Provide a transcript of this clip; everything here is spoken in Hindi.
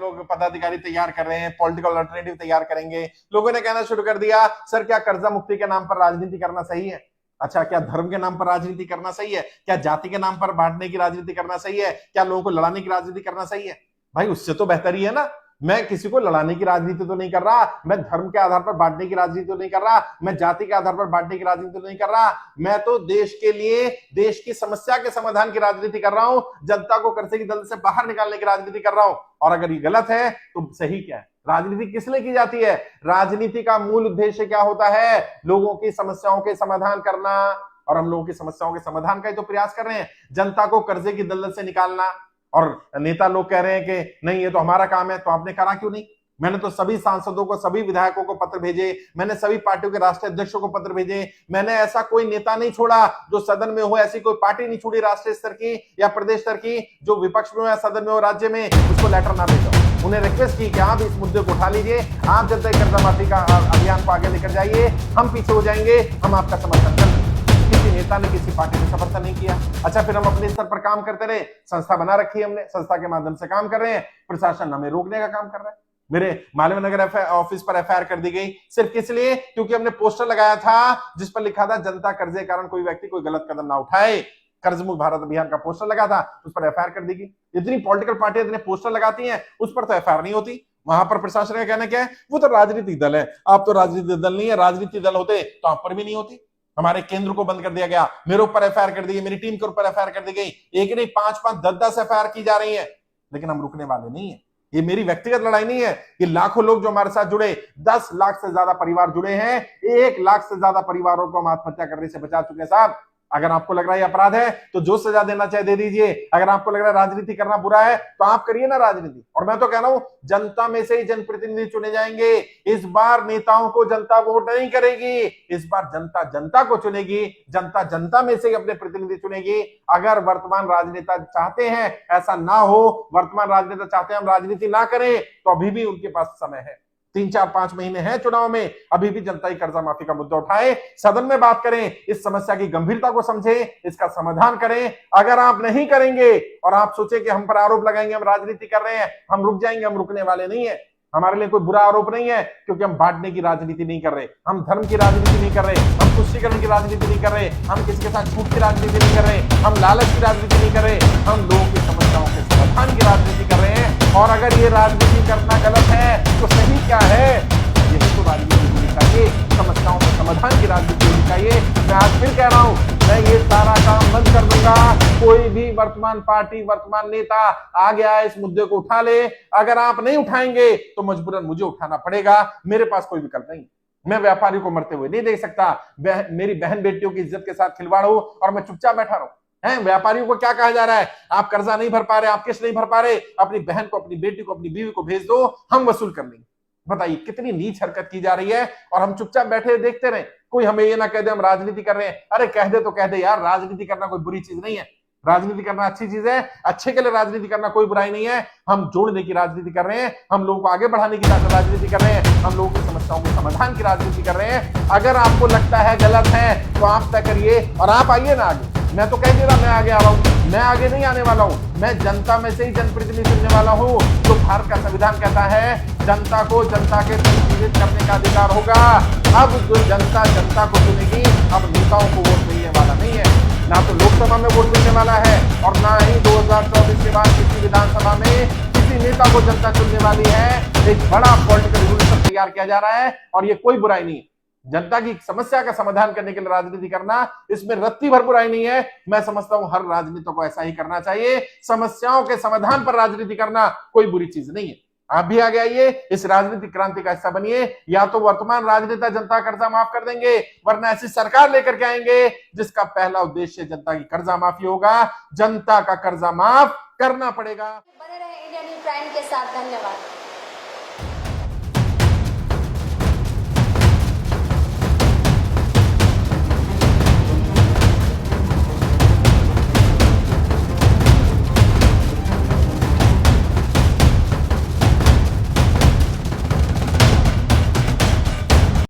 लोग पदाधिकारी तैयार कर रहे हैं, पॉलिटिकल अल्टरनेटिव तैयार करेंगे। लोगों ने कहना शुरू कर दिया, सर क्या कर्जा मुक्ति के नाम पर राजनीति करना सही है? अच्छा, क्या धर्म के नाम पर राजनीति करना सही है? क्या जाति के नाम पर बांटने की राजनीति करना सही है? क्या लोगों को लड़ाने की राजनीति करना सही है? भाई उससे तो बेहतर ही है ना, मैं किसी को लड़ाने की राजनीति तो नहीं कर रहा, मैं धर्म के आधार पर बांटने की राजनीति तो नहीं कर रहा, मैं जाति के आधार पर बांटने की राजनीति तो नहीं कर रहा, मैं तो देश के लिए, देश की समस्या के समाधान की राजनीति कर रहा हूं, जनता को कर्जे की दलदल से बाहर निकालने की राजनीति कर रहा हूं। और अगर ये गलत है तो सही क्या है? राजनीति किस लिए की जाती है? राजनीति का मूल उद्देश्य क्या होता है? लोगों की समस्याओं के समाधान करना, और हम लोगों की समस्याओं के समाधान का ही तो प्रयास कर रहे हैं, जनता को कर्जे की दलदल से निकालना। और नेता लोग कह रहे हैं कि नहीं ये तो हमारा काम है, तो आपने करा क्यों नहीं? मैंने तो सभी सांसदों को, सभी विधायकों को पत्र भेजे, मैंने सभी पार्टियों के राष्ट्रीय अध्यक्षों को पत्र भेजे, मैंने ऐसा कोई नेता नहीं छोड़ा जो सदन में हो, ऐसी कोई पार्टी नहीं छोड़ी राष्ट्रीय स्तर की या प्रदेश स्तर की जो विपक्ष में हो या सदन में हो, राज्य में, उसको लेटर ना भेजो। उन्हें रिक्वेस्ट की कि आप इस मुद्दे को उठा लीजिए, आप जनता कर्जा माफी का अभियान को आगे लेकर जाइए, हम पीछे हो जाएंगे, हम आपका समर्थन कर देंगे। किसी नेता ने किसी पार्टी ने समर्थन नहीं किया। अच्छा, फिर हम अपने स्तर पर काम करते रहे, संस्था बना रखी है हमने, संस्था के माध्यम से काम कर रहे हैं, प्रशासन हमें रोकने का काम कर रहा है। मेरे मालवीय नगर ऑफिस पर एफआईआर कर दी गई, सिर्फ किस लिए? क्योंकि हमने पोस्टर लगाया था जिस पर लिखा था जनता कर्जे के कारण कोई व्यक्ति कोई गलत कदम ना उठाए। कर्ज मुक्त भारत अभियान का पोस्टर लगा था, उस पर एफआईआर कर दी गई। इतनी पॉलिटिकल पार्टियां इतने पोस्टर लगाती हैं, उस पर तो एफआईआर नहीं होती। वहां पर प्रशासन का कहना क्या है? वो तो राजनीतिक दल है, आप तो राजनीतिक दल नहीं है, राजनीतिक दल होते तो आप पर भी नहीं होती। हमारे केंद्र को बंद कर दिया गया, मेरे ऊपर एफआईआर कर दी गई, मेरी टीम के ऊपर एफआईआर कर दी गई, एक नहीं 5-5, 10-10 एफआईआर की जा रही है, लेकिन हम रुकने वाले नहीं है। ये मेरी व्यक्तिगत लड़ाई नहीं है, ये लाखों लोग जो हमारे साथ जुड़े, 10 लाख से ज्यादा परिवार जुड़े हैं, 1 लाख से ज्यादा परिवारों को हम आत्महत्या करने से बचा चुके हैं साहब। अगर आपको लग रहा है अपराध है तो जो सजा देना चाहे दे दीजिए, अगर आपको लग रहा है राजनीति करना बुरा है तो आप करिए ना राजनीति। और मैं तो कह रहा हूं, जनता में से ही जनप्रतिनिधि चुने जाएंगे। इस बार नेताओं को जनता वोट नहीं करेगी, इस बार जनता जनता को चुनेगी, जनता जनता में से ही अपने प्रतिनिधि चुनेगी। अगर वर्तमान राजनेता चाहते हैं ऐसा ना हो, वर्तमान राजनेता चाहते हैं हम राजनीति ना करें, तो अभी भी उनके पास समय है, 3-4-5 महीने हैं चुनाव में, अभी भी जनता ही कर्जा माफी का मुद्दा उठाए, सदन में बात करें, इस समस्या की गंभीरता को समझें, इसका समाधान करें। अगर आप नहीं करेंगे और आप सोचे कि हम पर आरोप लगाएंगे हम राजनीति कर रहे हैं, हम रुक जाएंगे, हम रुकने वाले नहीं है। हमारे लिए कोई बुरा आरोप नहीं है, क्योंकि हम बांटने की राजनीति नहीं कर रहे, हम धर्म की राजनीति नहीं कर रहे, हम तुष्टीकरण की राजनीति नहीं कर रहे, हम किसी के साथ झूठ की राजनीति नहीं कर रहे, हम लालच की राजनीति नहीं कर रहे, हम लोगों की समस्याओं के समाधान की राजनीति कर रहे हैं। और अगर ये राजनीति करना गलत है तो सही क्या है? यही तो राजनीति होनी चाहिए, समस्याओं के समाधान की राजनीति होनी चाहिए। मैं आज फिर कह रहा हूं, मैं ये सारा काम बंद कर दूंगा। कोई भी वर्तमान पार्टी, वर्तमान नेता आ गया इस मुद्दे को उठा ले, अगर आप नहीं उठाएंगे तो मजबूरन मुझे उठाना पड़ेगा, मेरे पास कोई विकल्प नहीं। मैं व्यापारी को मरते हुए नहीं देख सकता, मेरी बहन बेटियों की इज्जत के साथ खिलवाड़ हो और मैं चुपचाप बैठा रहूं। हैं, व्यापारियों को क्या कहा जा रहा है? आप कर्जा नहीं भर पा रहे, आप किस्त नहीं भर पा रहे, अपनी बहन को, अपनी बेटी को, अपनी बीवी को भेज दो, हम वसूल कर लेंगे। बताइए कितनी नीच हरकत की जा रही है, और हम चुपचाप बैठे देखते रहे। कोई हमें ये ना कह दे हम राजनीति कर रहे हैं। अरे कह दे तो कह दे यार, राजनीति करना कोई बुरी चीज नहीं है, राजनीति करना अच्छी चीज है, अच्छे के लिए राजनीति करना कोई बुराई नहीं है। हम जोड़ने की राजनीति कर रहे हैं, हम लोगों को आगे बढ़ाने की राजनीति कर रहे हैं, हम लोगों की समस्याओं के समाधान की राजनीति कर रहे हैं। अगर आपको लगता है गलत है तो आप तय करिए और आप आइए ना आगे। मैं तो कह दे रहा मैं आगे आ रहा हूं, मैं आगे नहीं आने वाला हूं, मैं जनता में से ही जनप्रतिनिधि चुनने वाला हूं। तो भारत का संविधान कहता है जनता को जनता के प्रतिनिधित्व करने का अधिकार होगा। अब जो जनता जनता को चुनेगी, अब नेताओं को वोट मिलने वाला नहीं है, ना तो लोकसभा में वोट मिलने वाला है और ना ही 2024 के बाद किसी विधानसभा में किसी नेता को जनता चुनने वाली है। एक बड़ा पॉलिटिकल रिवोल्यूशन तैयार किया जा रहा है और ये कोई बुराई नहीं है। जनता की समस्या का समाधान करने के लिए राजनीति करना, इसमें रत्ती भर बुराई नहीं है। मैं समझता हूं हर राजनीति को ऐसा ही करना चाहिए, समस्याओं के समाधान पर राजनीति करना कोई बुरी चीज नहीं है। आप भी आगे आइए, इस राजनीतिक क्रांति का हिस्सा बनिए। या तो वर्तमान राजनेता जनता कर्जा माफ कर देंगे, वरना ऐसी सरकार लेकर के आएंगे जिसका पहला उद्देश्य जनता की कर्जा माफी होगा। जनता का कर्जा माफ करना पड़ेगा। बने रहे इंडिया न्यूज़ प्राइम के साथ। धन्यवाद।